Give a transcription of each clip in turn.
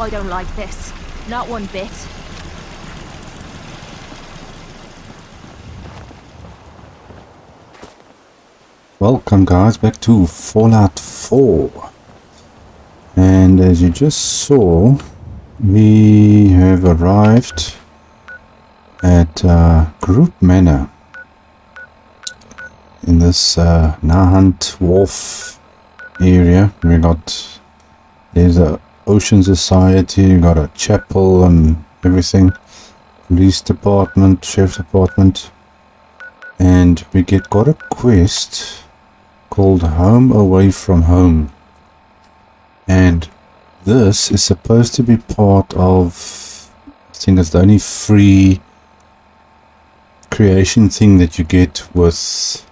I don't like this. Not one bit. Welcome guys back to Fallout 4. And as you just saw, we have arrived at Group Manor in this Nahant Wharf area. There's a Ocean Society, we got a chapel and everything, police department, sheriff's department, and we got a quest called Home Away from Home, and this is supposed to be part of, I think it's the only free creation thing that you get with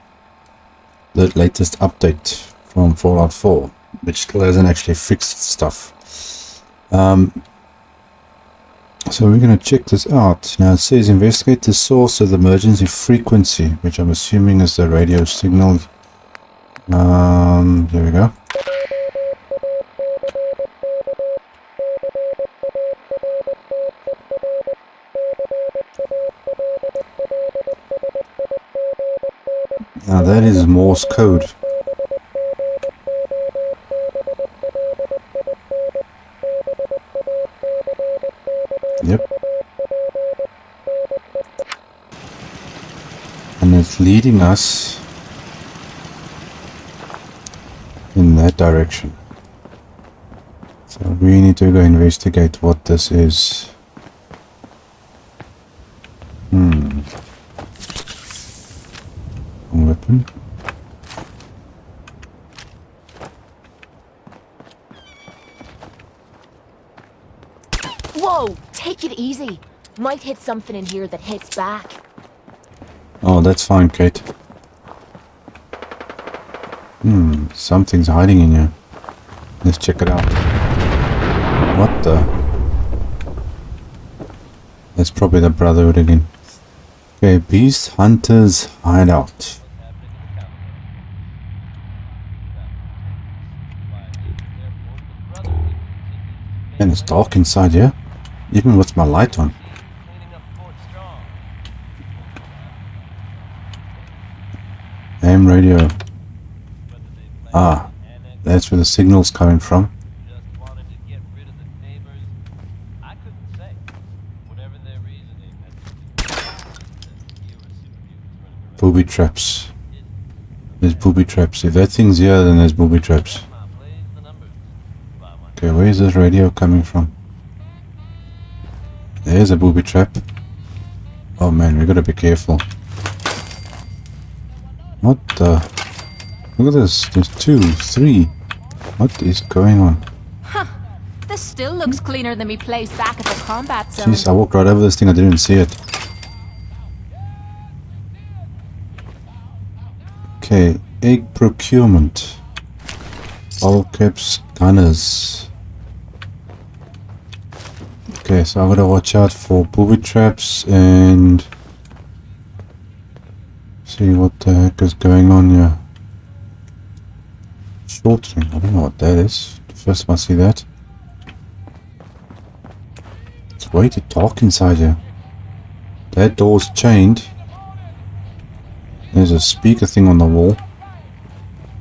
the latest update from Fallout 4, which still hasn't actually fixed stuff. So we're going to check this out. Now it says investigate the source of the emergency frequency, which I'm assuming is the radio signal. There we go. Now that is Morse code. Yep. And it's leading us in that direction. So we need to go investigate what this is. Weapon. Whoa! Take it easy. Might hit something in here that hits back. Oh, that's fine, Kate. Something's hiding in here. Let's check it out. What the? That's probably the Brotherhood again. Okay, Beast Hunter's Hideout. And it's dark inside here, even with my light on. AM radio. Ah, that's where the signal's coming from. Booby traps. There's booby traps. If that thing's here, then there's booby traps. Okay, where is this radio coming from? There's a booby trap. Oh man, we gotta be careful. What the? Look at this. There's 2, 3. What is going on? Huh. This still looks cleaner than me place back at the combat zone. Jeez, I walked right over this thing. I didn't even see it. Okay, egg procurement. All caps, gunners. Okay, so I gotta watch out for booby traps and see what the heck is going on here. Shortening, I don't know what that is. First time I see that. It's way too dark inside here. That door's chained. There's a speaker thing on the wall.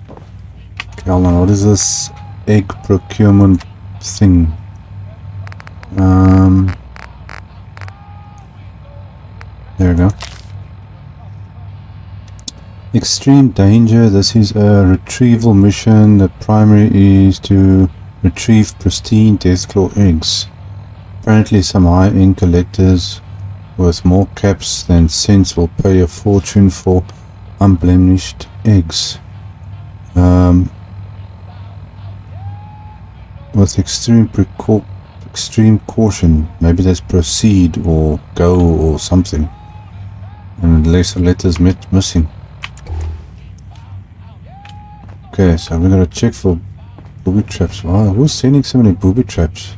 Okay, hold on, what is this egg procurement thing? There we go. Extreme danger. This is a retrieval mission. The primary is to retrieve pristine Deathclaw eggs. Apparently some high-end collectors with more caps than cents will pay a fortune for unblemished eggs. With extreme caution. Maybe that's proceed or go or something. And lesser letters missing. Okay, so we're gonna check for booby traps. Wow, who's sending so many booby traps?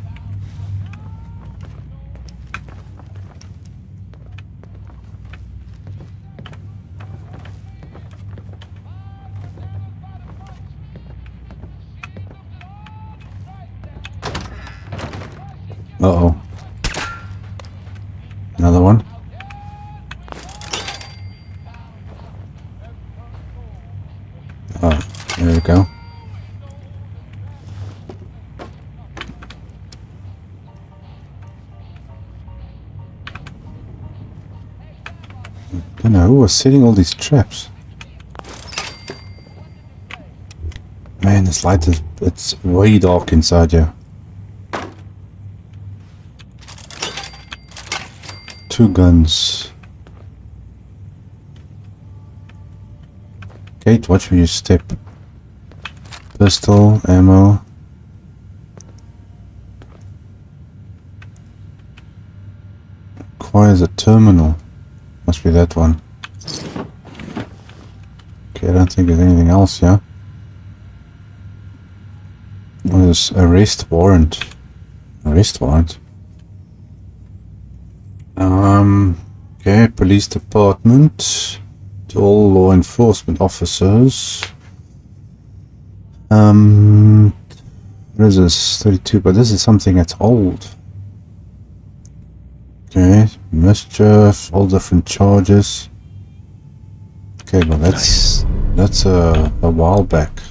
Uh-oh. Another one. Oh, there we go. I don't know who was setting all these traps. Man, this light is, it's way dark inside here. 2 guns. Kate, watch where you step. Pistol, ammo. Requires a terminal. Must be that one. Okay, I don't think there's anything else here. What is arrest warrant? Arrest warrant? Okay, police department. To all law enforcement officers. What is this? 32, but this is something that's old. Okay, mischief, all different charges. Okay, well that's a while back.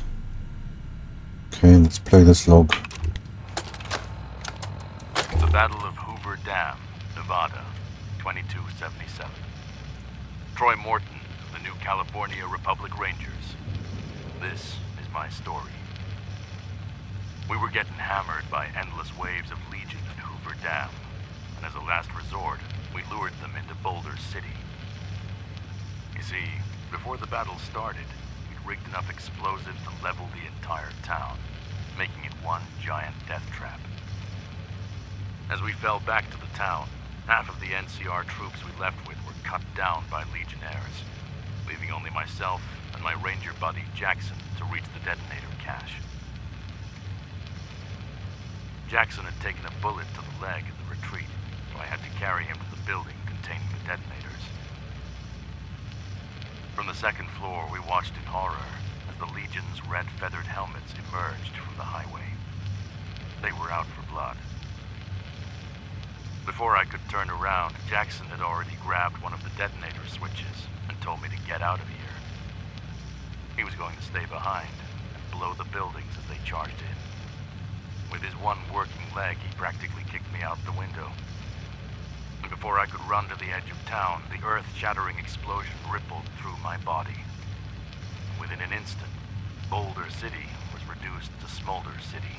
Okay, let's play this log. The Battle of Hoover Dam, Nevada, 2277. Troy Morton of the New California Republic Rangers. This is my story. We were getting hammered by endless waves of Legion at Hoover Dam, and as a last resort, we lured them into Boulder City. You see, before the battle started, we'd rigged enough explosives to level the entire town, making it one giant death trap. As we fell back to the town, half of the NCR troops we left with were cut down by Legionnaires, leaving only myself and my ranger buddy Jackson to reach the detonator cache. Jackson had taken a bullet to the leg in the retreat, so I had to carry him to the building containing the detonators. From the second floor, we watched in horror as the Legion's red feathered helmets emerged from the highway. They were out for blood. Before I could turn around, Jackson had already grabbed one of the detonator switches and told me to get out of here. He was going to stay behind and blow the buildings as they charged in. With his one working leg, he practically kicked me out the window. And before I could run to the edge of town, the earth-shattering explosion rippled through my body. Within an instant, Boulder City was reduced to Smolder City.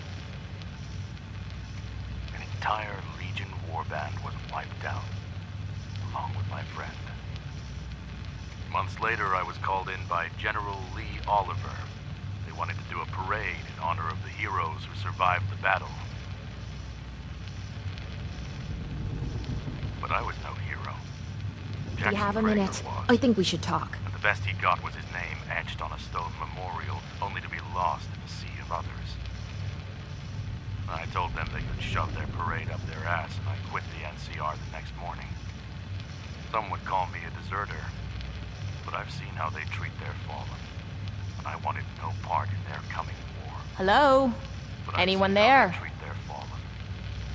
An entire Legion warband was wiped out, along with my friend. Months later, I was called in by General Lee Oliver. They wanted to do a parade in honor of the heroes who survived the battle. But I was no hero. Do you have a Krager minute? was. I think we should talk. And the best he got was his name etched on a stone memorial, only to be lost in a sea of others. I told them they could shove their parade up their ass, and I quit the NCR the next morning. Some would call me a deserter, but I've seen how they treat their fallen, and I wanted no part in their coming war. Hello? But I've Anyone seen how there? they treat their fallen,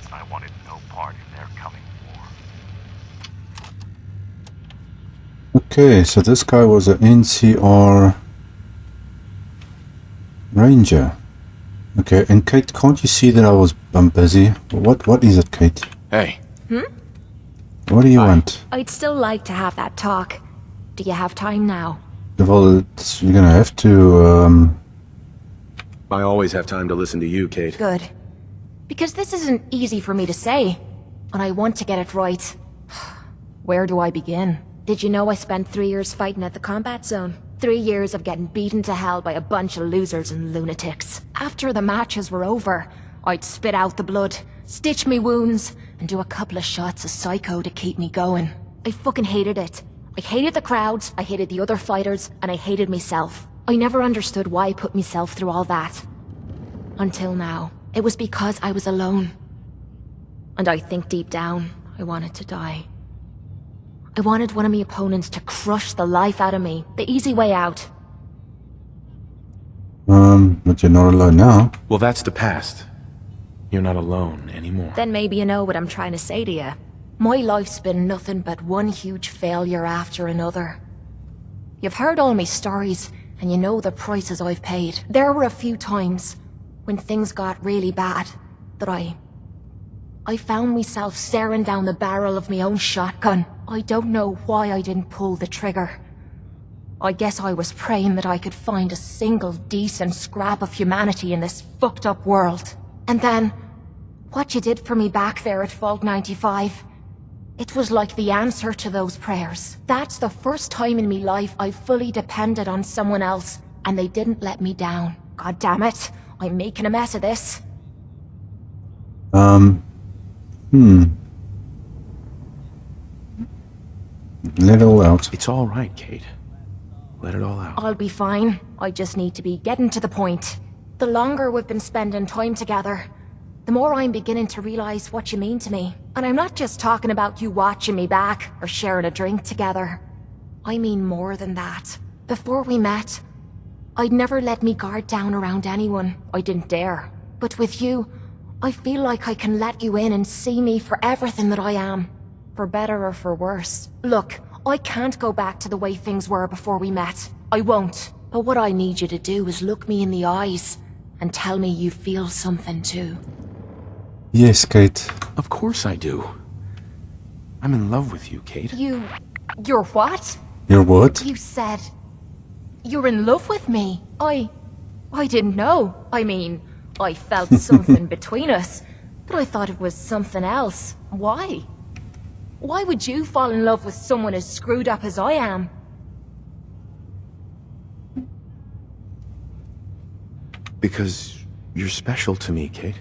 and I wanted no part in their coming war. Okay, so this guy was an NCR Ranger. Okay, and Kate, can't you see that I'm busy? What is it, Kate? Hey, What do you want? I'd still like to have that talk. Do you have time now? Well, you're gonna have to, I always have time to listen to you, Kate. Good. Because this isn't easy for me to say, and I want to get it right. Where do I begin? Did you know I spent 3 years fighting at the combat zone? 3 years of getting beaten to hell by a bunch of losers and lunatics. After the matches were over, I'd spit out the blood, stitch me wounds, and do a couple of shots of Psycho to keep me going. I fucking hated it. I hated the crowds, I hated the other fighters, and I hated myself. I never understood why I put myself through all that. Until now. It was because I was alone. And I think deep down, I wanted to die. I wanted one of my opponents to crush the life out of me, the easy way out. but you're not alone now. Well, that's the past. You're not alone anymore. Then maybe you know what I'm trying to say to you. My life's been nothing but one huge failure after another. You've heard all my stories, and you know the prices I've paid. There were a few times, when things got really bad, that I found myself staring down the barrel of my own shotgun. I don't know why I didn't pull the trigger. I guess I was praying that I could find a single decent scrap of humanity in this fucked up world. And then, what you did for me back there at Vault 95, it was like the answer to those prayers. That's the first time in me life I fully depended on someone else, and they didn't let me down. God damn it, I'm making a mess of this. Let it all out. It's all right, Kate. Let it all out. I'll be fine. I just need to be getting to the point. The longer we've been spending time together, the more I'm beginning to realize what you mean to me. And I'm not just talking about you watching me back or sharing a drink together. I mean more than that. Before we met, I'd never let me guard down around anyone. I didn't dare. But with you, I feel like I can let you in and see me for everything that I am. For better or for worse. Look, I can't go back to the way things were before we met. I won't. But what I need you to do is look me in the eyes and tell me you feel something too. Yes, Kate. Of course I do. I'm in love with you, Kate. You're what? Your what? You said you're in love with me. I didn't know. I mean, I felt something between us, but I thought it was something else. Why? Why would you fall in love with someone as screwed up as I am? Because you're special to me, Kate.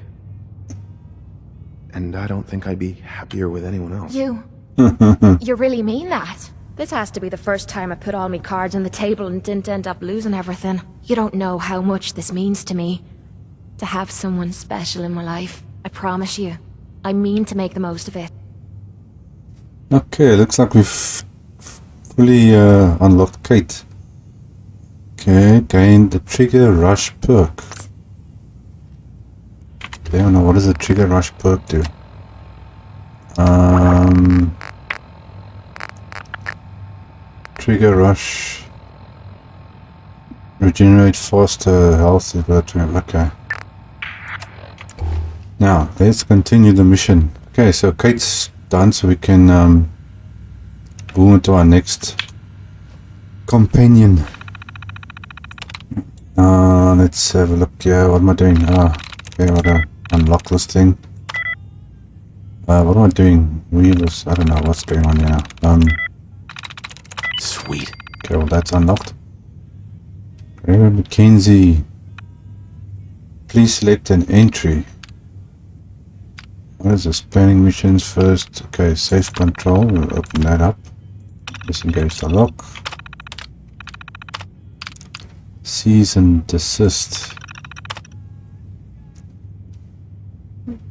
And I don't think I'd be happier with anyone else. You really mean that? This has to be the first time I put all my cards on the table and didn't end up losing everything. You don't know how much this means to me. To have someone special in my life. I promise you. I mean to make the most of it. Okay, looks like we've fully unlocked Kate. Okay, gained the Trigger Rush perk. I don't know, what does the Trigger Rush perk do? Trigger Rush. Regenerate faster health. Okay. Now, let's continue the mission. Okay, so Kate's done, so we can move into our next companion. Let's have a look here. What am I doing? Okay, what unlock this thing. What am I doing? I don't know what's going on here now. Sweet. Okay, well that's unlocked. Okay, Mackenzie. Please select an entry. What is this? Planning missions first. Okay, safe control. We'll open that up. Disengage the lock. Cease and desist.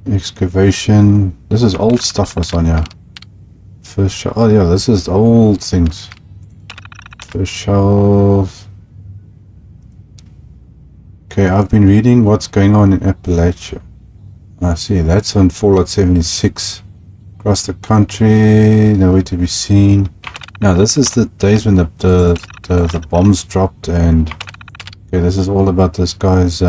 Excavation. This is old stuff, Sonia. First show. Oh yeah, this is old things. First shelf. Okay, I've been reading what's going on in Appalachia. I see, that's on Fallout 76. Across the country, nowhere to be seen. Now this is the days when the bombs dropped, and okay, this is all about this guy's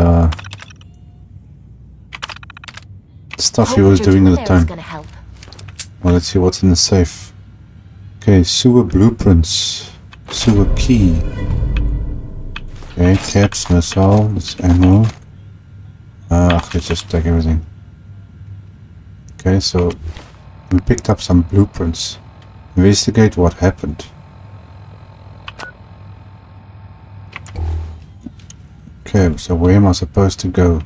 stuff he was doing at the time. Well, let's see what's in the safe. Okay, sewer blueprints, sewer key. Okay, caps, missile, it's ammo. Let's just take everything. Okay, so we picked up some blueprints. Investigate what happened. Okay, so where am I supposed to go?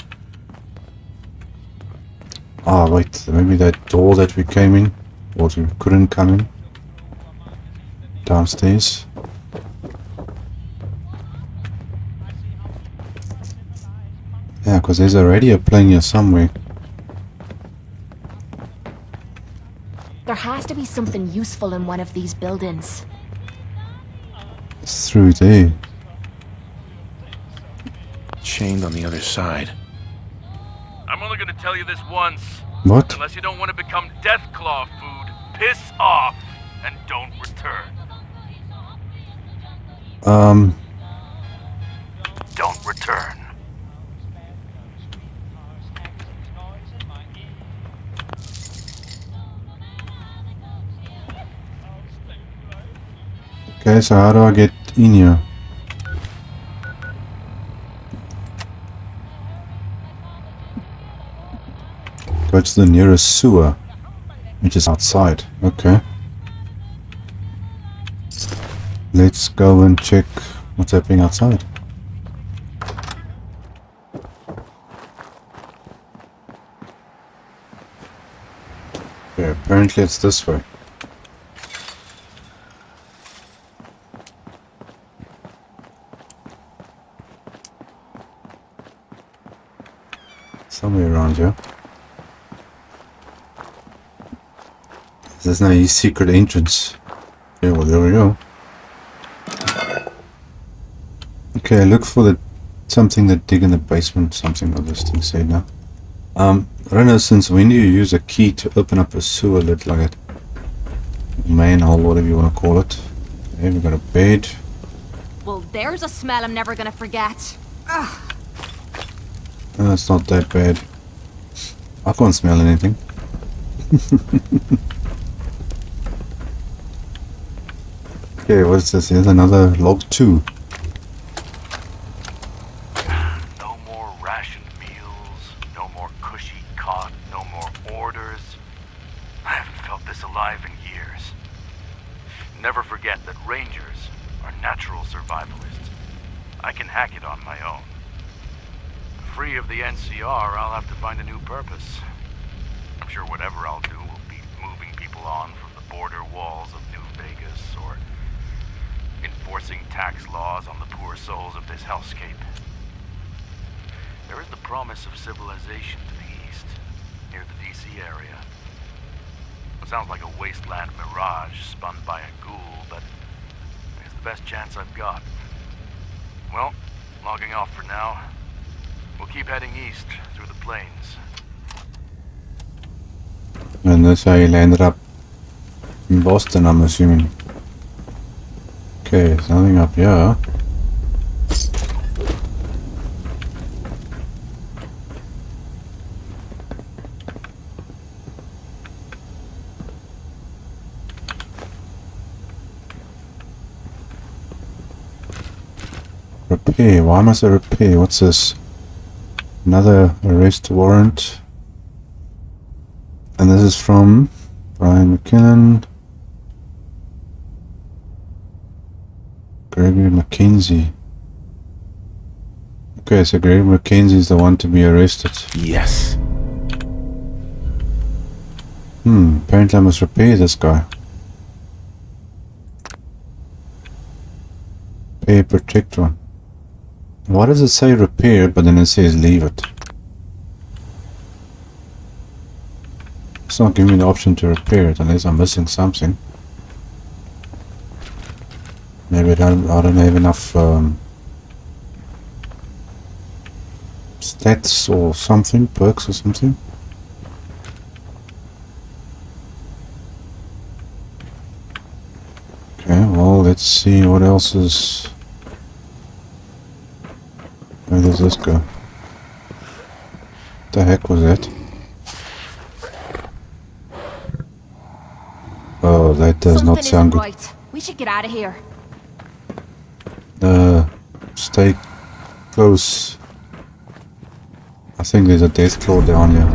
Ah, wait, maybe that door that we came in, or we couldn't come in. Downstairs. Yeah, because there's a radio playing here somewhere. There has to be something useful in one of these buildings. It's through there. Chained on the other side. I'm only gonna tell you this once. What? Unless you don't want to become Deathclaw food, piss off and don't return. Don't return. Okay, so how do I get in here? Go to the nearest sewer, which is outside. Okay. Let's go and check what's happening outside. Okay, apparently it's this way. Somewhere around here. There's no secret entrance. Yeah, well, there we go. Okay, look for the something that dig in the basement. Something what this thing said now. I don't know since when do you use a key to open up a sewer lid like that? Manhole, whatever you want to call it. Okay, we got a bed. Well, there's a smell I'm never gonna forget. Ugh. It's not that bad. I can't smell anything. Okay, what's this? Here's another log 2. No more rationed meals, no more cushy cot, no more orders. I haven't felt this alive in years. Never forget that rangers are natural survivalists. I can hack it on my own. Free of the NCR, I'll have to find a new purpose. I'm sure whatever I'll do will be moving people on from the border walls of New Vegas or enforcing tax laws on the poor souls of this hellscape. There is the promise of civilization to the east, near the DC area. It sounds like a wasteland mirage spun by a ghoul, but it's the best chance I've got. Well, logging off for now. We'll keep heading east through the plains. And that's how you landed up in Boston, I'm assuming. Okay, there's nothing up here. Repair, why must I repair? What's this? Another arrest warrant. And this is from Brian McKinnon. Gregory Mackenzie. Okay, so Gregory Mackenzie is the one to be arrested. Yes. Apparently I must repair this guy. Pay protect one. Why does it say repair, but then it says leave it? It's not giving me the option to repair it unless I'm missing something. Maybe I don't have enough stats or something, perks or something. Okay, well, let's see what else is... Where does this go? What the heck was that? Oh, that does not sound good. Right. We should get out of here. Stay close. I think there's a death claw down here.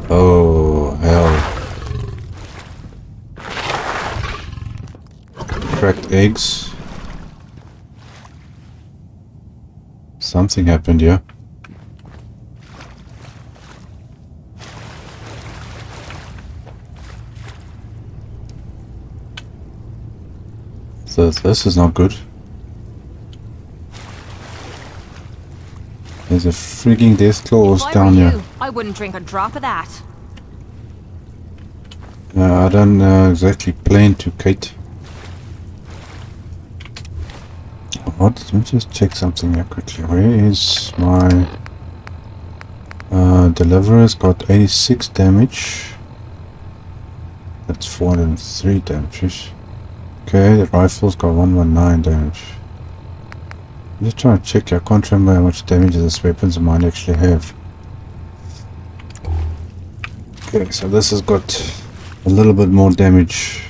Oh, hell. Cracked eggs. Something happened here. So this is not good. There's a freaking death claws If I down were here. you, I wouldn't drink a drop of that. I don't exactly plan to, Kate. What? Let me just check something here quickly. Where is my... Deliverer's got 86 damage. That's 403 damage. Okay, the rifle's got 119 damage. I'm just trying to check. I can't remember how much damage this weapons of mine actually have. Okay, so this has got a little bit more damage.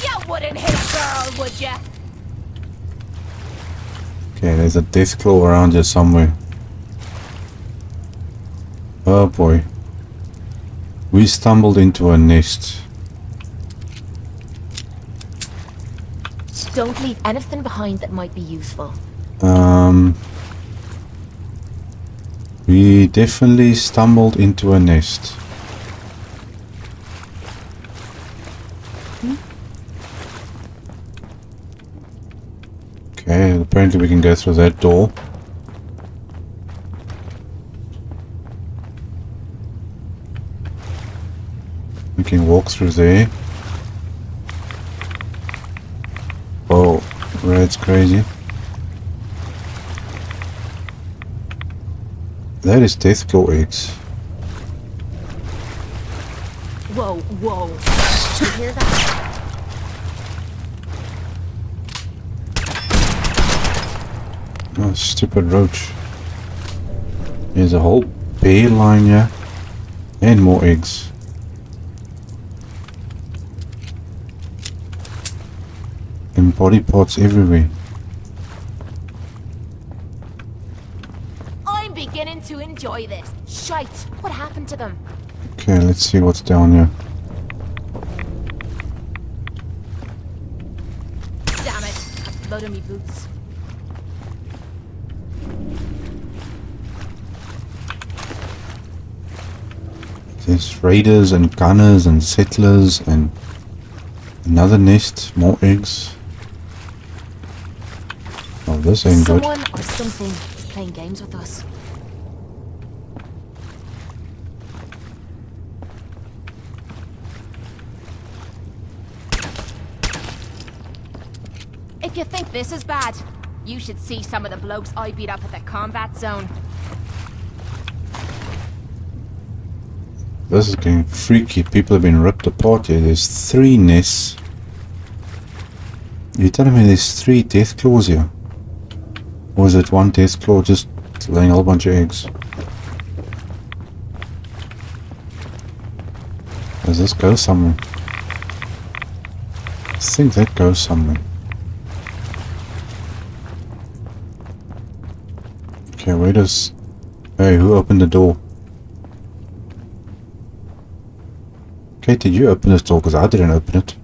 You wouldn't hit a girl, would ya? Okay, there's a death claw around here somewhere. Oh boy. We stumbled into a nest. Don't leave anything behind that might be useful. We definitely stumbled into a nest. Okay, apparently we can go through that door. We can walk through there. Oh, that's crazy. That is Deathclaw eggs. Whoa, whoa. You hear that? Oh, stupid roach. There's a whole bear line here. And more eggs. And body parts everywhere. I'm beginning to enjoy this. Shite. What happened to them? Okay, let's see what's down here. Damn it. Blood on me boots. There's raiders and gunners and settlers and another nest, more eggs. Oh, this ain't good. Someone or something is playing games with us. If you think this is bad, you should see some of the blokes I beat up at the combat zone. This is getting freaky. People have been ripped apart here. There's 3 nests. You're telling me there's 3 death claws here? Or is it 1 death claw just laying a whole bunch of eggs? Does this go somewhere? I think that goes somewhere. Okay, where does... Hey, who opened the door? Okay, did you open this door? Because I didn't open it.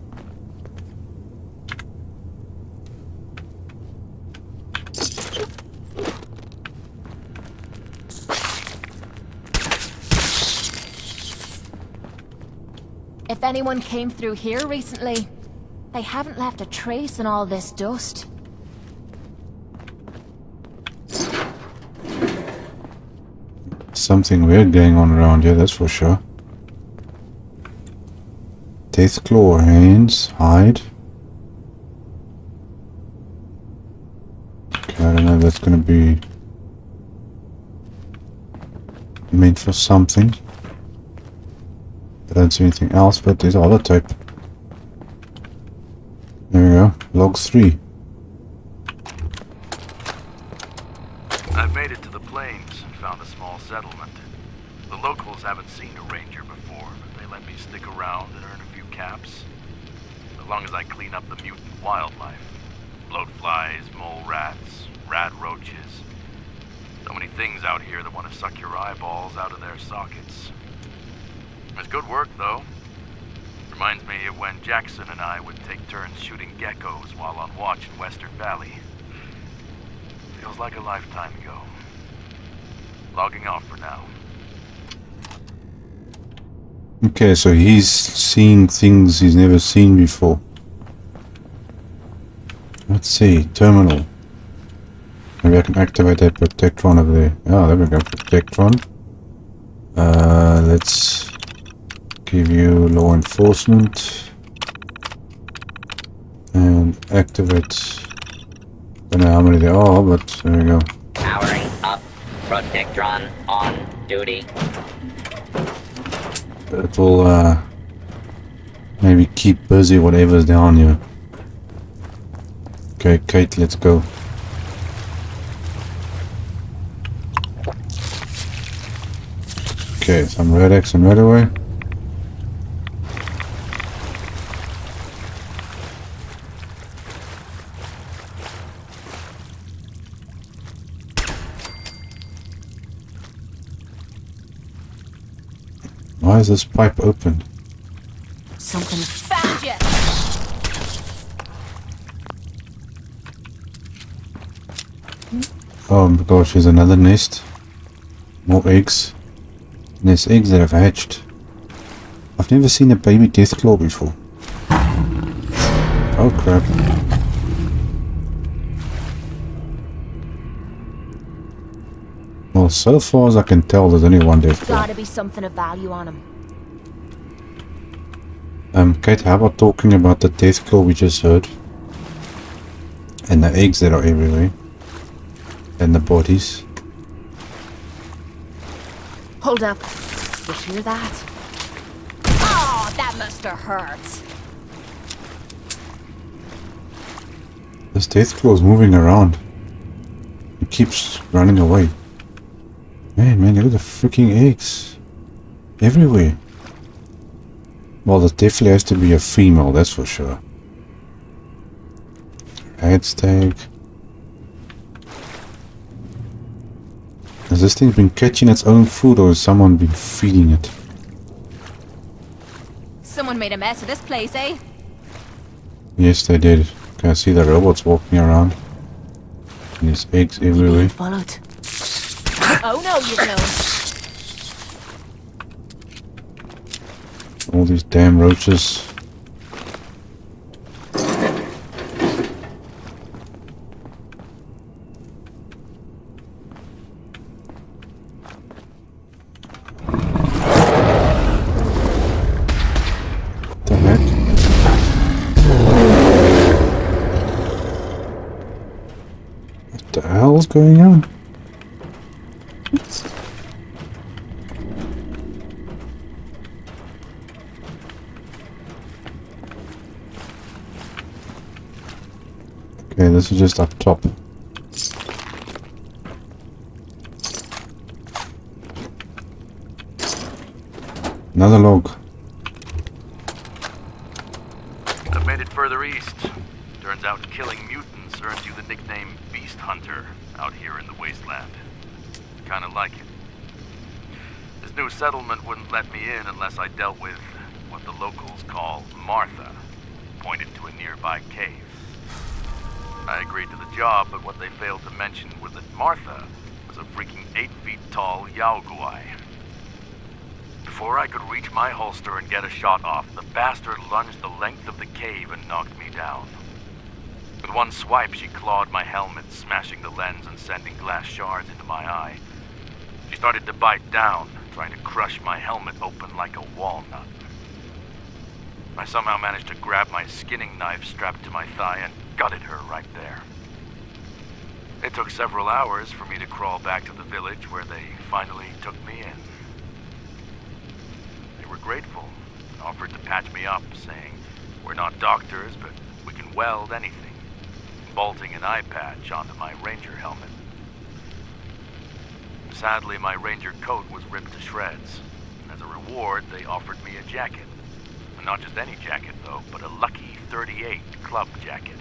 If anyone came through here recently, they haven't left a trace in all this dust. Something weird going on around here, that's for sure. Death claw hands, hide. Okay, I don't know if that's gonna be meant for something. I don't see anything else, but there's holotape. There we go, log 3. I've made it to the plains and found a small settlement. The locals haven't seen a ranger before, but they let me stick around and earn a few caps. As long as I clean up the mutant wildlife. Bloat flies, mole rats, rat roaches. So many things out here that want to suck your eyeballs out of their sockets. It's good work, though. Reminds me of when Jackson and I would take turns shooting geckos while on watch in Western Valley. Feels like a lifetime ago. Logging off for now. Okay, so he's seen things he's never seen before. Let's see, terminal. Maybe I can activate that protectron over there. Oh, there we go, protectron. Let's give you law enforcement. And activate. Don't know how many there are, but there we go. Powering up. Protectron on duty. It will maybe keep busy whatever's down here. Okay, Kate, let's go. Okay, some red X and red away. Why is this pipe open? Something found you. Oh my gosh, there's another nest. More eggs. And there's eggs that have hatched. I've never seen a baby Deathclaw before. Oh crap. Well, so far as I can tell, there's only one Deathclaw. Gotta be something of value on him. Kate, how about talking about the Deathclaw we just heard? And the eggs that are everywhere. And the bodies. Hold up. You hear that? Oh, that must have hurt. This Deathclaw is moving around. It keeps running away. Man, look at the freaking eggs. Everywhere. Well, there definitely has to be a female, that's for sure. Head tag. Has this thing been catching its own food or has someone been feeding it? Someone made a mess of this place, eh? Yes, they did. Can I see the robots walking around? And there's eggs everywhere. Followed. Oh no, you know. All these damn roaches. What the heck? What the hell's going on? Okay, this is just up top. Another log. I've made it further east. Turns out killing mutants earns you the nickname Beast Hunter out here in the wasteland. Kinda like it. This new settlement wouldn't let me in unless I dealt with what the locals call Martha, pointed to a nearby cave. I agreed to the job, but what they failed to mention was that Martha was a freaking 8 feet tall Yaoguai. Before I could reach my holster and get a shot off, the bastard lunged the length of the cave and knocked me down. With one swipe, she clawed my helmet, smashing the lens and sending glass shards into my eye. She started to bite down, trying to crush my helmet open like a walnut. I somehow managed to grab my skinning knife strapped to my thigh and gutted her right there. It took several hours for me to crawl back to the village where they finally took me in. They were grateful and offered to patch me up, saying, "We're not doctors, but we can weld anything," bolting an eye patch onto my ranger helmet. Sadly, my ranger coat was ripped to shreds. As a reward, they offered me a jacket. Not just any jacket, though, but a lucky 38 club jacket.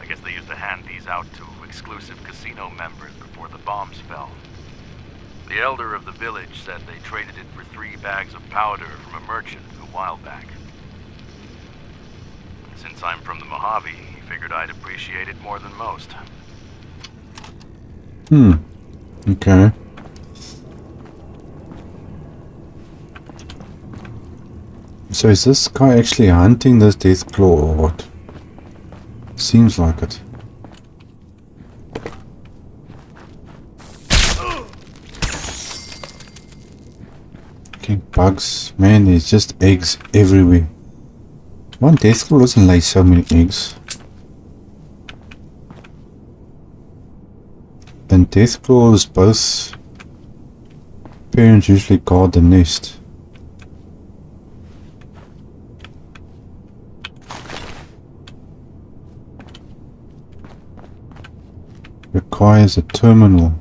I guess they used to hand these out to exclusive casino members before the bombs fell. The elder of the village said they traded it for 3 bags of powder from a merchant a while back. Since I'm from the Mojave, he figured I'd appreciate it more than most. Okay. So is this guy actually hunting this Deathclaw or what? Seems like it. Okay, bugs. Man, there's just eggs everywhere. One Deathclaw doesn't lay so many eggs. And Deathclaws, both parents usually guard the nest. Requires a terminal.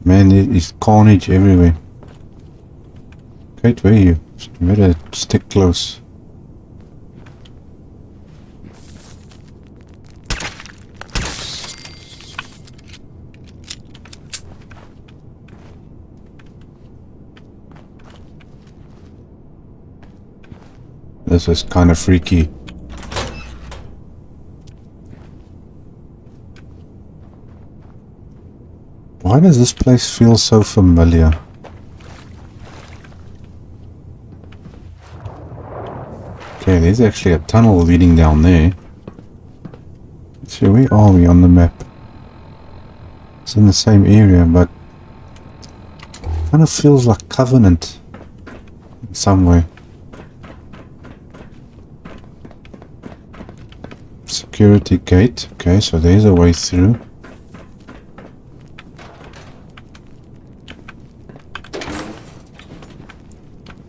Man, there is carnage everywhere. Kate, where are you? You better stick close. This is kind of freaky. Why does this place feel so familiar? Okay, there's actually a tunnel leading down there. Let's see, where are we on the map? It's in the same area, but kind of feels like Covenant in some way. Security gate. Okay, so there's a way through.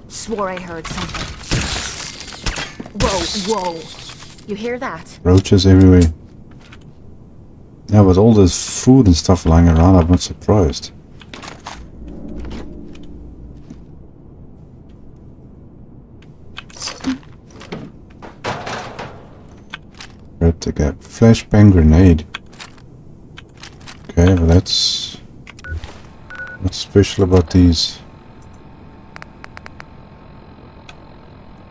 Swore I heard something. Whoa, whoa. You hear that? Roaches everywhere. Yeah, with all this food and stuff lying around, I'm not surprised. Red to get flashbang grenade. Okay, well that's what's special about these.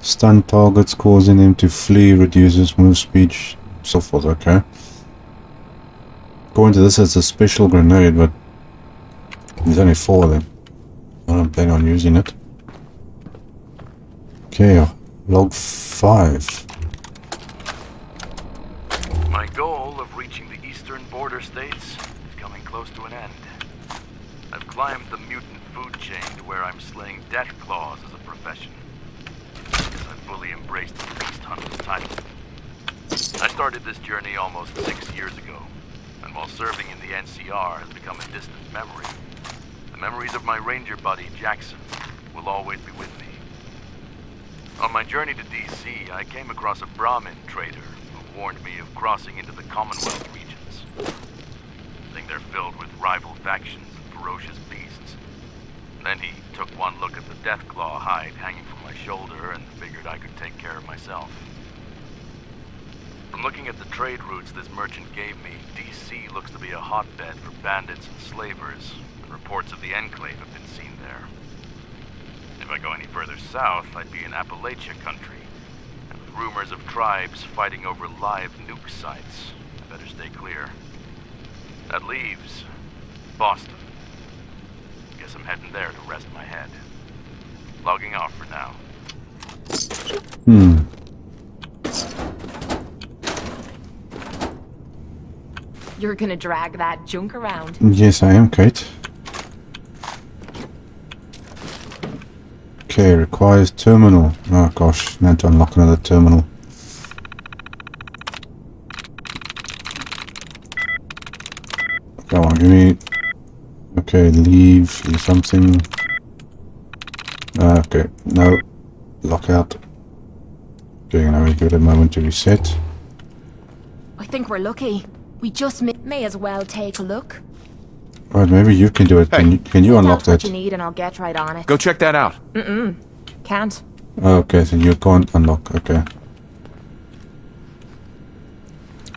Stun targets, causing them to flee, reduces move speed, so forth. Okay. According to this, it's a special grenade, but there's only 4 of them. I don't plan on using it. Okay, log 5. My goal of reaching the eastern border states is coming close to an end. I've climbed the mutant food chain to where I'm slaying deathclaws as a profession. I've fully embraced the beast hunter's title. I started this journey almost 6 years ago, and while serving in the NCR has become a distant memory, the memories of my ranger buddy Jackson will always be with me. On my journey to DC, I came across a Brahmin trader who warned me of crossing into the Commonwealth regions. I think they're filled with rival factions and ferocious beasts. Then he took one look at the Deathclaw hide hanging from my shoulder and figured I could take care of myself. From looking at the trade routes this merchant gave me, DC looks to be a hotbed for bandits and slavers, and reports of the Enclave have been seen there. If I go any further south, I'd be in Appalachia country, and with rumors of tribes fighting over live nuke sites, I better stay clear. That leaves Boston. Guess I'm heading there to rest my head. Logging off for now. You're gonna drag that junk around. Yes, I am, Kate. Okay, requires terminal. Oh gosh, now to unlock another terminal. Come on, give me... Okay, leave something. Okay, no. Lockout. Okay, now we give it a moment to reset. I think we're lucky. We just may as well take a look. Alright, maybe you can do it. Hey. Can you unlock Tell us that? what you need and I'll get right on it. Go check that out. Can't. Okay, so you can't unlock. Okay.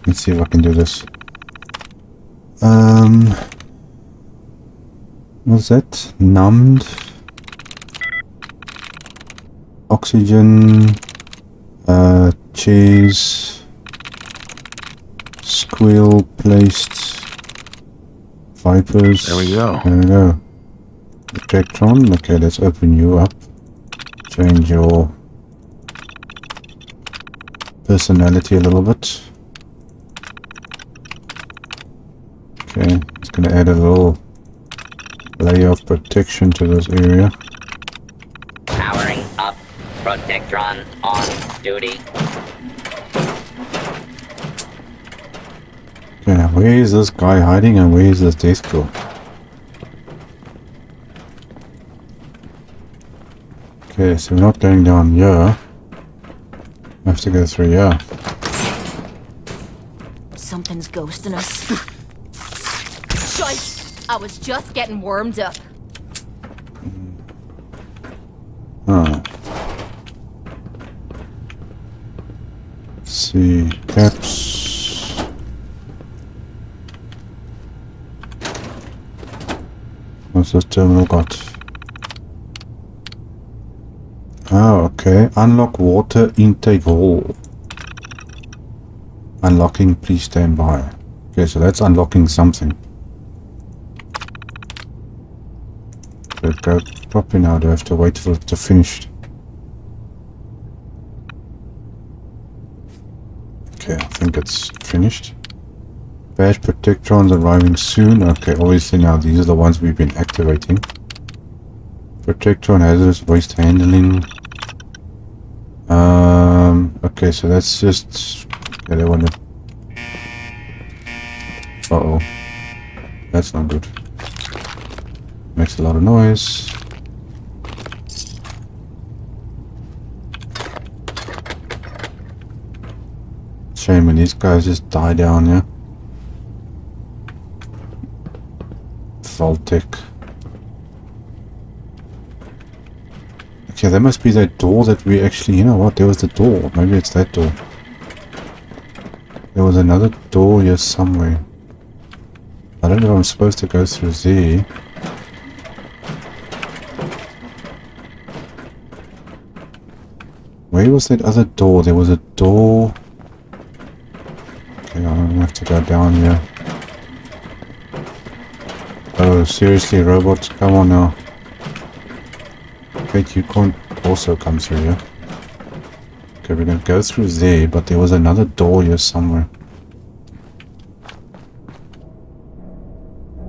Let's see if I can do this. What's that? Numbed. Oxygen. Cheese. Squeal placed. Vipers. There we go. There we go. Electron. Okay, let's open you up. Change your personality a little bit. Okay, it's going to add a little layer of protection to this area. Powering up. Protectron on duty. Okay, where is this guy hiding and where is this death claw? Okay, so we're not going down here. I have to go through here. Something's ghosting us. Shite! I was just getting warmed up. Ah. Let's see, caps. What's this terminal got? Oh, okay. Unlock water intake hall. Unlocking, please stand by. Okay, so that's unlocking something. Let's go properly now. Do I have to wait for it to finish? Okay, I think it's finished. Badge protectrons arriving soon. Okay, obviously now these are the ones we've been activating. Protectron hazardous waste handling. Okay, so that's just... Okay, they want to... Uh-oh. That's not good. Makes a lot of noise. Shame when these guys just die down here. Voltec. Okay, that must be that door that we actually... You know what? There was the door. Maybe it's that door. There was another door here somewhere. I don't know if I'm supposed to go through there. Where was that other door? There was a door... Okay, I'm gonna have to go down here. Oh, seriously, robots? Come on now. Wait, you can't also come through here. Okay, we're gonna go through there, but there was another door here somewhere.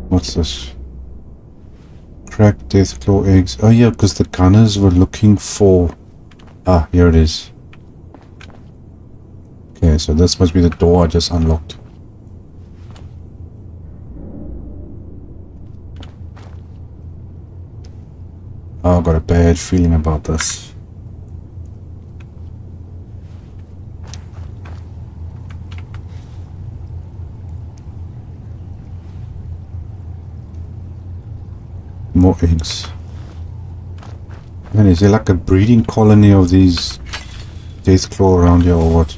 What's this? Cracked deathclaw eggs. Oh yeah, because the gunners were looking for... Ah, here it is. Okay, so this must be the door I just unlocked. Oh, I've got a bad feeling about this. More eggs. Man, is there like a breeding colony of these deathclaw around here or what?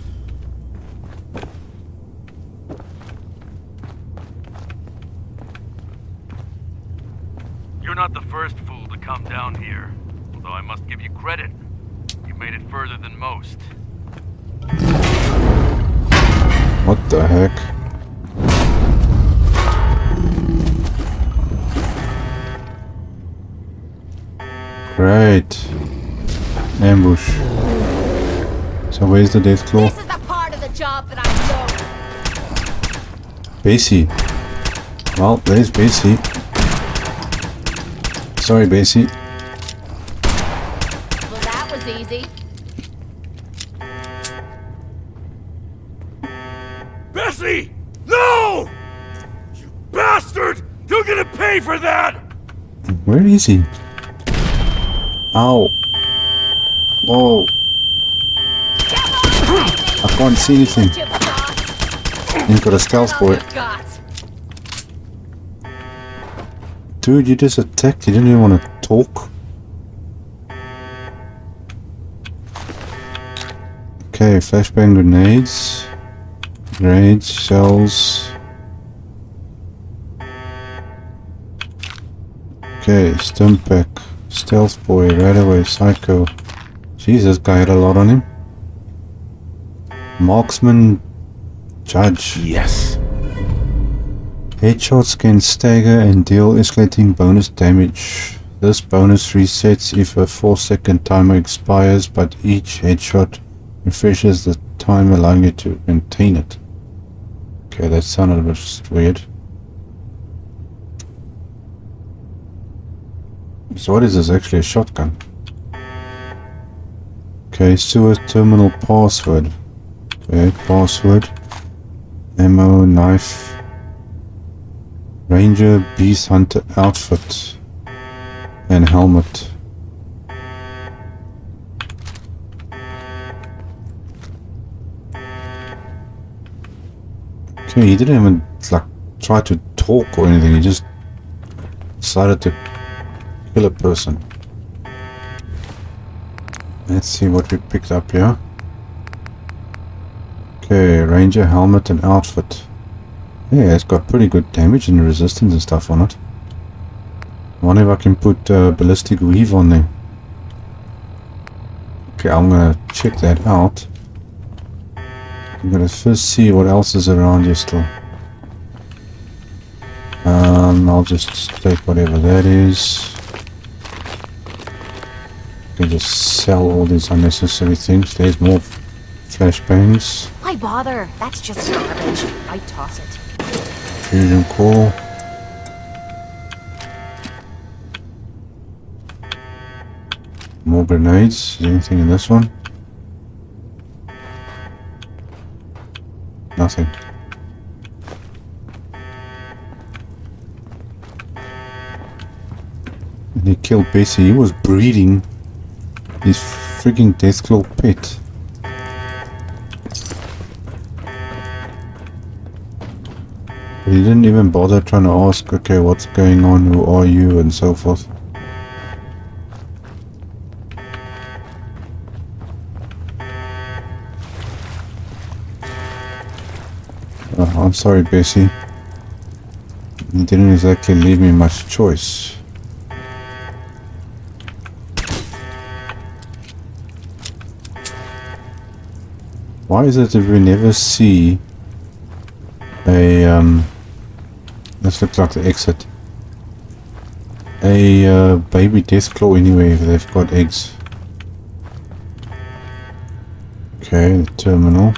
You're not the first fool to come down here, although I must give you credit. You made it further than most. What the heck? Great. Ambush. So where's the deathclaw? This is the part of the job that I know. Basie. Well, there's Basie. Sorry, Basie. Well, that was easy. Bessie! No! You bastard! You're gonna pay for that! Where is he? Ow. Whoa. I can't see anything. He's got a stealth boy. Dude, you just attacked. You didn't even want to talk. Okay, flashbang grenades. Grenades, shells. Okay, stim pack. Stealth boy, right away, psycho. Jeez, this guy had a lot on him. Marksman judge. Yes. Headshots can stagger and deal escalating bonus damage. This bonus resets if a 4-second timer expires, but each headshot refreshes the time, allowing you to maintain it. Okay, that sounded a bit weird. So what is this? Actually a shotgun. Okay, sewer terminal password. Okay, password. Ammo, knife. Ranger, beast hunter outfit. And helmet. Okay, he didn't even like try to talk or anything, he just decided to kill a person. Let's see what we picked up here. Okay, ranger helmet and outfit. Yeah, it's got pretty good damage and resistance and stuff on it. I wonder if I can put ballistic weave on there. Okay, I'm gonna check that out. I'm gonna first see what else is around here still. I'll just take whatever that is. I can just sell all these unnecessary things. There's more flashbangs. Why bother? That's just garbage. I toss it. Fusion core. More grenades. Is there anything in this one? Nothing. And he killed Bessie. He was breeding his freaking Deathclaw pet. But he didn't even bother trying to ask, okay, what's going on, who are you, and so forth. Oh, I'm sorry, Bessie. He didn't exactly leave me much choice. Why is it that we never see a, this looks like the exit, a baby Deathclaw anywhere if they've got eggs? Okay, the terminal.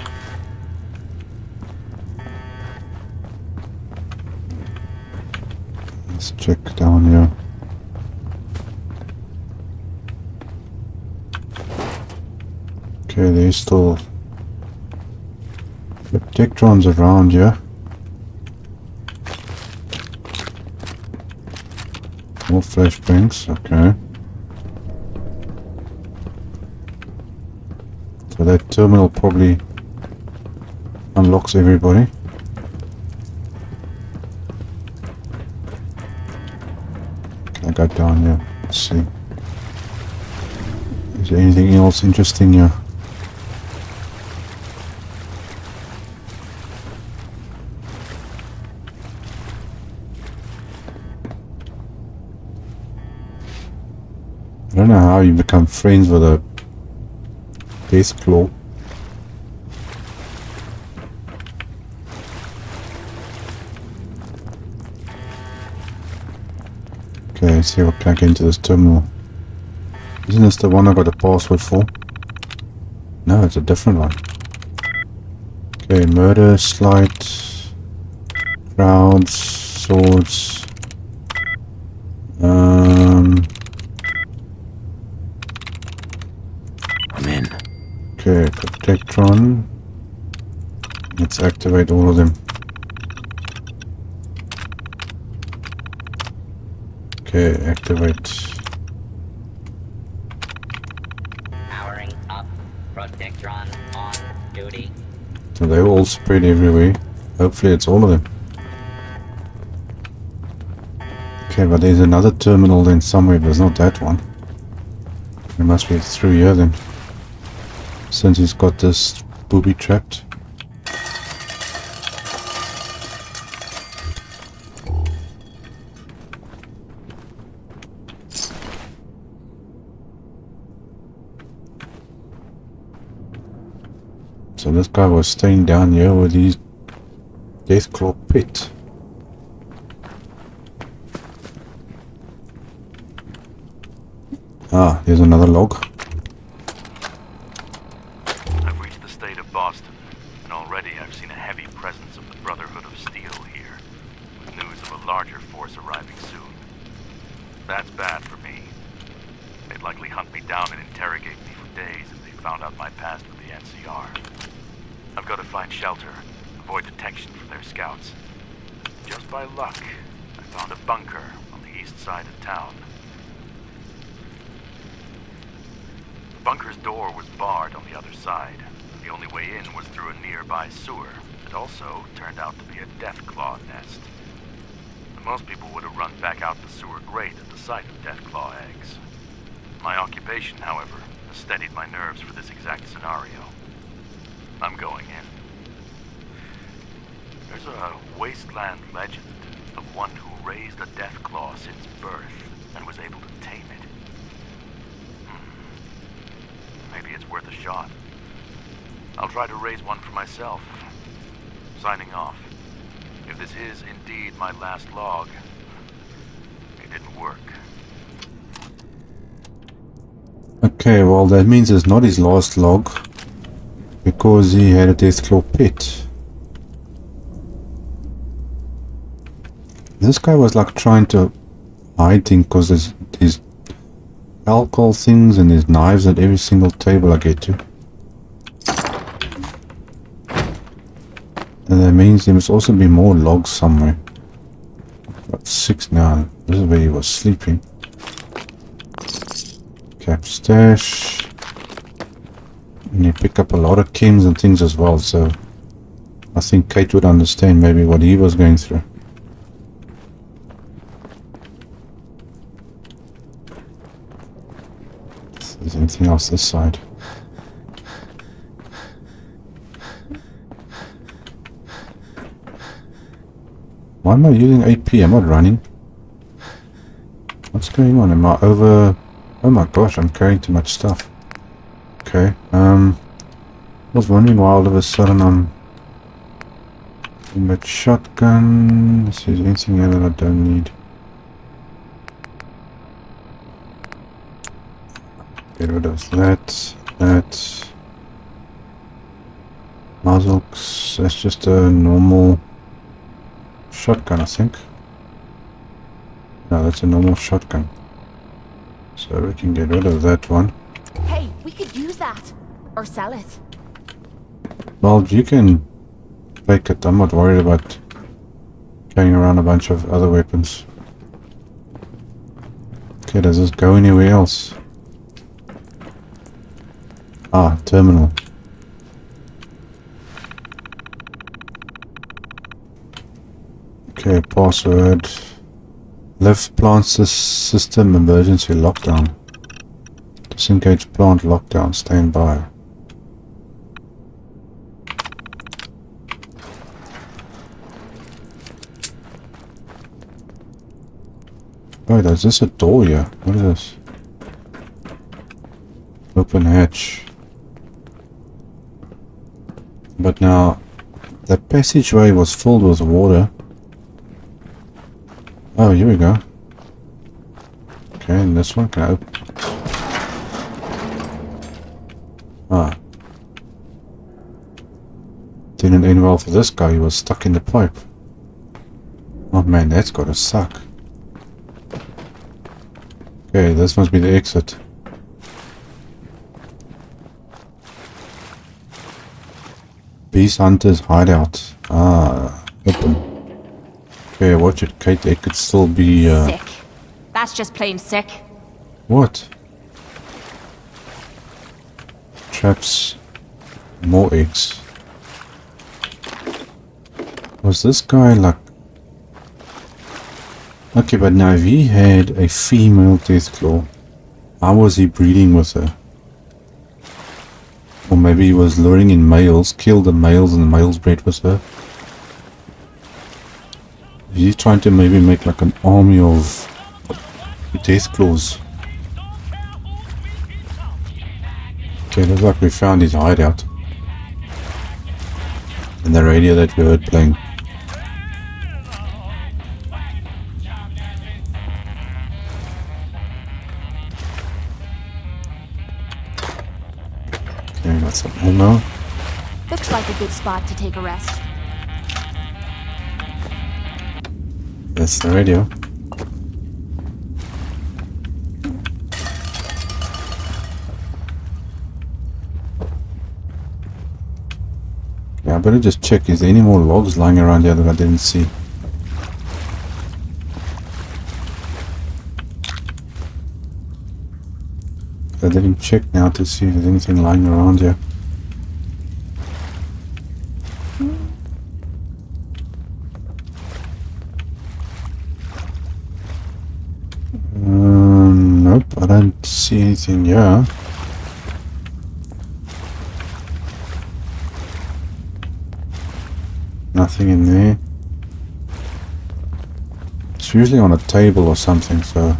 Let's check down here. Okay, there's still Protectrons around here. More flashbangs, okay. So that terminal probably unlocks everybody. Okay, I got down here. Let's see. Is there anything else interesting here? I don't know how you become friends with a Deathclaw. Okay, let's see what can I get into this terminal. Isn't this the one I got a password for? No, it's a different one. Okay, murder, slight, crowds, swords. I'm in. Okay, Protectron. Let's activate all of them. Okay, activate. Powering up. Protectron on duty. So they're all spread everywhere. Hopefully it's all of them. Okay, but there's another terminal then somewhere, but it's not that one. It must be through here then. Since he's got this booby trapped. So this guy was staying down here with his Deathclaw pit. Ah, there's another log. I've reached the state of Boston, and already I've seen a heavy presence of the Brotherhood of Steel here, with news of a larger force arriving soon. That's bad for me. They'd likely hunt me down and interrogate me for days if they found out my past with the NCR. I've got to find shelter, avoid detection from their scouts. Just by luck, I found a bunker on the east side of town. The bunker's door was barred on the other side. The only way in was through a nearby sewer. It also turned out to be a deathclaw nest. Most people would have run back out the sewer grate at the sight of deathclaw eggs. My occupation, however, has steadied my nerves for this exact scenario. I'm going in. There's a wasteland legend of one who raised a deathclaw since birth and was able to tame it. Maybe it's worth a shot. I'll try to raise one for myself. Signing off. If this is indeed my last log, it didn't work. Okay, well that means it's not his last log, because he had a deathclaw pet. This guy was like trying to hide things, because there's these alcohol things and there's knives at every single table I get to. And that means there must also be more logs somewhere. Got 6 now. This is where he was sleeping. Cap stash. And you pick up a lot of chems and things as well, so I think Kate would understand maybe what he was going through. Is there anything else this side? Why am I using AP? I'm not running. What's going on? Am I over... Oh my gosh, I'm carrying too much stuff. Okay, I was wondering why all of a sudden I'm... in that shotgun. Let's see, is there anything here that I don't need? Get rid of that. Muzzles, that's just a normal... shotgun, I think. No, that's a normal shotgun. So we can get rid of that one. Hey, we could use that. Or sell it. Well, you can take it. I'm not worried about carrying around a bunch of other weapons. Okay, does this go anywhere else? Ah, terminal. Okay, password. Lift plant system emergency lockdown. Disengage plant lockdown. Stand by. Oh, is this a door here? What is this? Open hatch. But now, the passageway was filled with water. Oh, here we go. Okay, and this one can I open? Ah. Didn't end well for this guy, he was stuck in the pipe. Oh man, that's gotta suck. Okay, this must be the exit. Beast Hunter's hideout. Ah, open. Okay, watch it, Kate. It could still be, Sick. That's just plain sick. What? Traps. More eggs. Was this guy like... Okay, but now if he had a female deathclaw, how was he breeding with her? Or maybe he was luring in males, killed the males and the males bred with her. He's trying to maybe make like an army of deathclaws. Okay, looks like we found his hideout. And the radio that we heard playing. Okay, got some ammo. Looks like a good spot to take a rest. That's the radio. Yeah, I better just check. Is there any more logs lying around here that I didn't see? I didn't check now to see if there's anything lying around here. Nope, I don't see anything here. Nothing in there. It's usually on a table or something, so...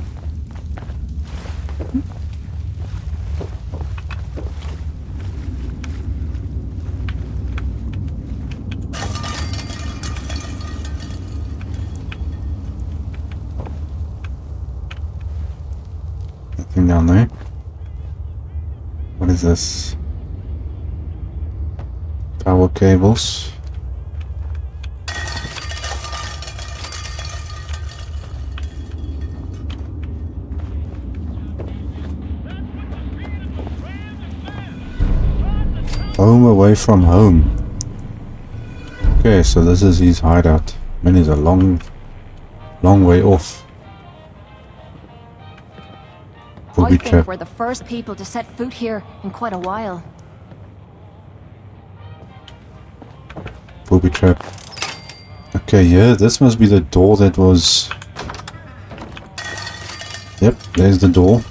Nothing down there. What is this? Power cables. Home away from home. Okay, so this is his hideout. Man, he's a long way off. I Booby think trap. we're the first people to set foot here in quite a while. Booby trap. Okay, yeah, this must be the door that was... Yep, there's the door.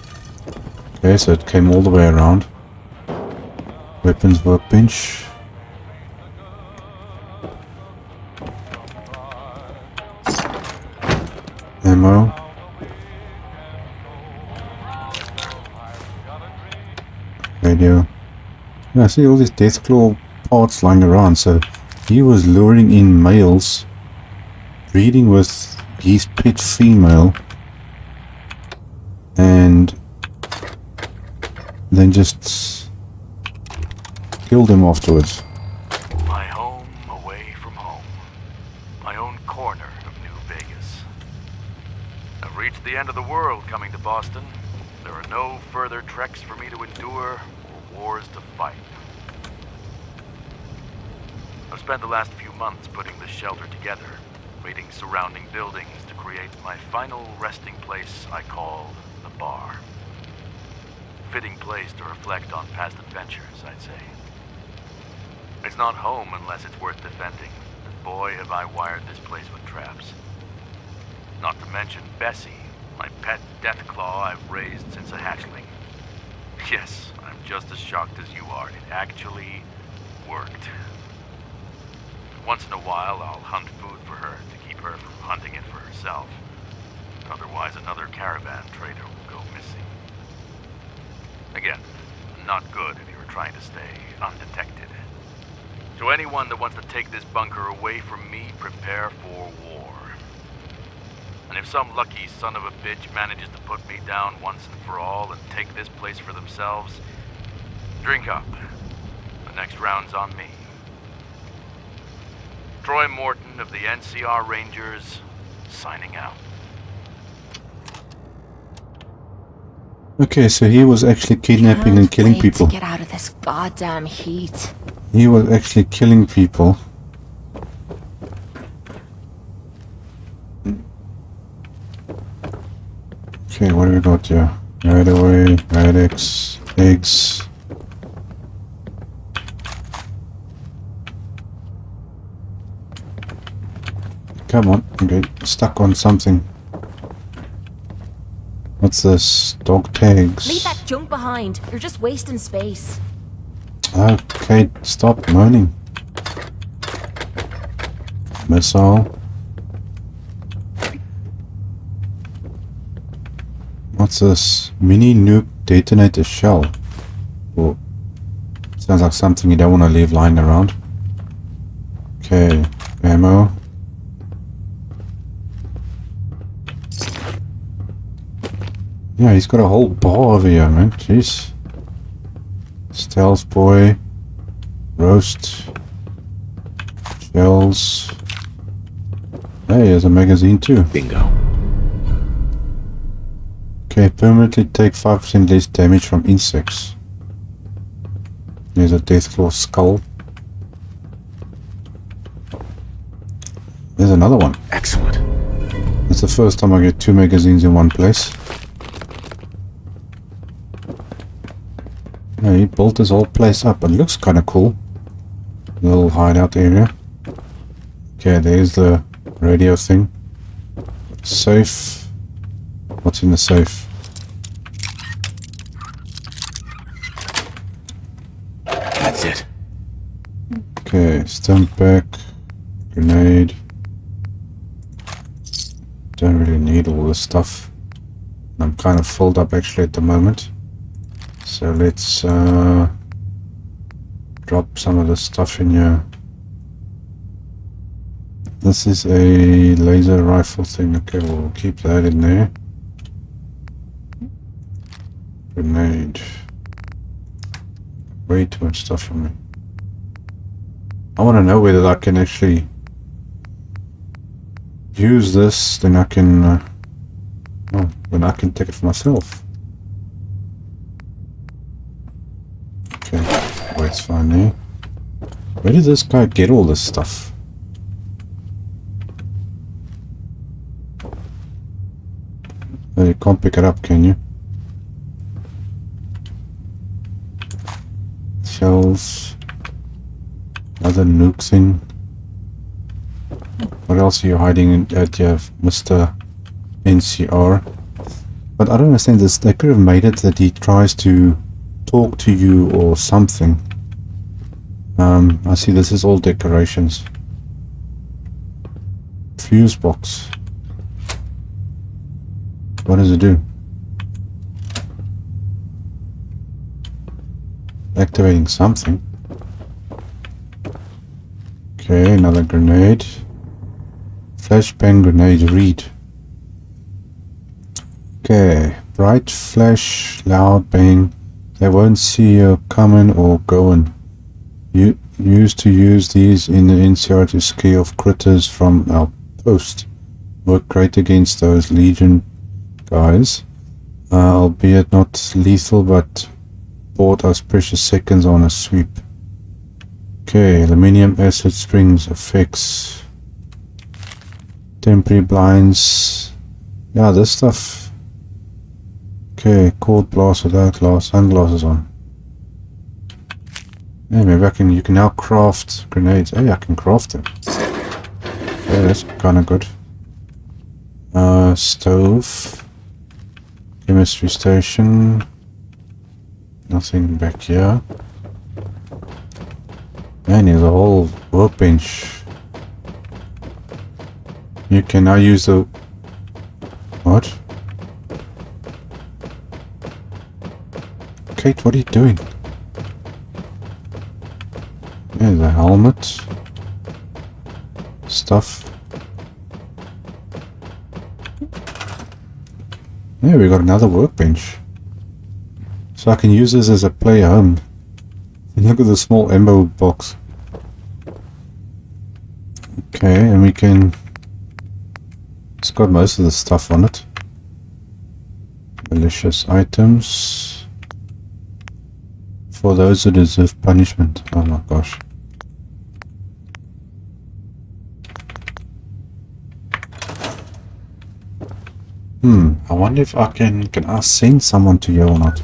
Okay, so it came all the way around. Weapons workbench. Ammo. Radio. Yeah, I see all these Deathclaw parts lying around, so he was luring in males, breeding with his pet female, and then just killed him afterwards. My home away from home. My own corner of New Vegas. I've reached the end of the world coming to Boston. There are no further treks for me to endure or wars to fight. I've spent the last few months putting the shelter together, raiding surrounding buildings to create my final resting place I call the bar. Fitting place to reflect on past adventures, I'd say. It's not home unless it's worth defending, and boy have I wired this place with traps. Not to mention Bessie, my pet Deathclaw I've raised since a hatchling. Yes, I'm just as shocked as you are. It actually worked. Once in a while, I'll hunt food for her to keep her from hunting it for herself. Otherwise, another caravan trader will go missing. Again, not good if you were trying to stay undetected. To anyone that wants to take this bunker away from me, prepare for war. And if some lucky son of a bitch manages to put me down once and for all and take this place for themselves, drink up. The next round's on me. Troy Morton of the NCR Rangers, signing out. Okay, so he was actually kidnapping and killing Can't people. wait to get out of this goddamn heat. He was actually killing people. Okay, what do we got here? Right away, Radix, eggs. Come on, I'm getting stuck on something. What's this? Dog tags. Leave that junk behind. You're just wasting space. Okay, stop moaning. Missile. What's this? Mini nuke detonator shell. Oh, sounds like something you don't want to leave lying around. Okay, ammo. Yeah, he's got a whole bar over here, man. Jeez. Stealth boy. Roast. Shells. Hey, there's a magazine too. Bingo. Okay, permanently take 5% less damage from insects. There's a Deathclaw skull. There's another one. Excellent. It's the first time I get 2 magazines in one place. Yeah, he built this whole place up. It looks kind of cool. Little hideout area. Okay, there's the radio thing. Safe. What's in the safe? That's it. Okay, stump back. Grenade. Don't really need all this stuff. I'm kind of filled up actually at the moment. So let's drop some of this stuff in here. This is a laser rifle thing. Okay, we'll keep that in there. Grenade. Way too much stuff for me. I want to know whether I can actually use this, then I can then I can take it for myself. Okay, wait's fine there. Where did this guy get all this stuff? Oh, you can't pick it up, can you? Shells. Another nuke thing. What else are you hiding at your Mr. NCR? But I don't understand this. They could have made it that he tries to talk to you or something. I see this is all decorations. Fuse box. What does it do? Activating something. Okay, another grenade. Flashbang grenade read. Okay, bright flash, loud bang. They won't see you coming or going. You used to use these in the NCR to scare off critters from our post. Work great against those Legion guys. Albeit not lethal, but bought us precious seconds on a sweep. Okay, aluminium acid springs effects. Temporary blinds. Yeah, this stuff. Okay, cold blast without glass, sunglasses on. Yeah, maybe you can now craft grenades. Hey, I can craft them. Yeah, that's kinda good. Stove. Chemistry station. Nothing back here. Man, there's a whole workbench. You can now use the... What? Kate, what are you doing? There's a helmet. Stuff. Yeah, we got another workbench. So I can use this as a player home. Look at the small ammo box. Okay, and we can... It's got most of the stuff on it. Malicious items. For those who deserve punishment. Oh my gosh. I wonder if I can I send someone to you or not?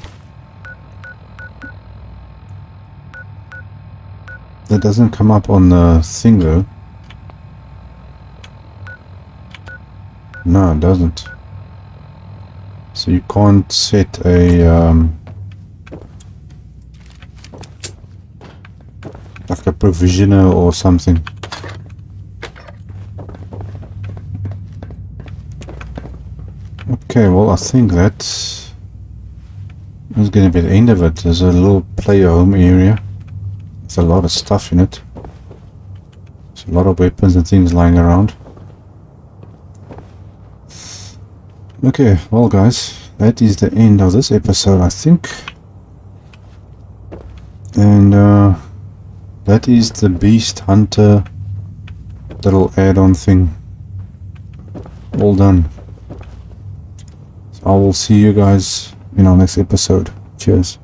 That doesn't come up on the thing though. No, it doesn't. So you can't set a like a provisioner or something. Okay, well I think that is going to be the end of it. There's a little player home area. There's a lot of stuff in it. There's a lot of weapons and things lying around. Okay, well guys, that is the end of this episode, I think. And that is the Beast Hunter little add-on thing. All done. So I will see you guys in our next episode. Cheers.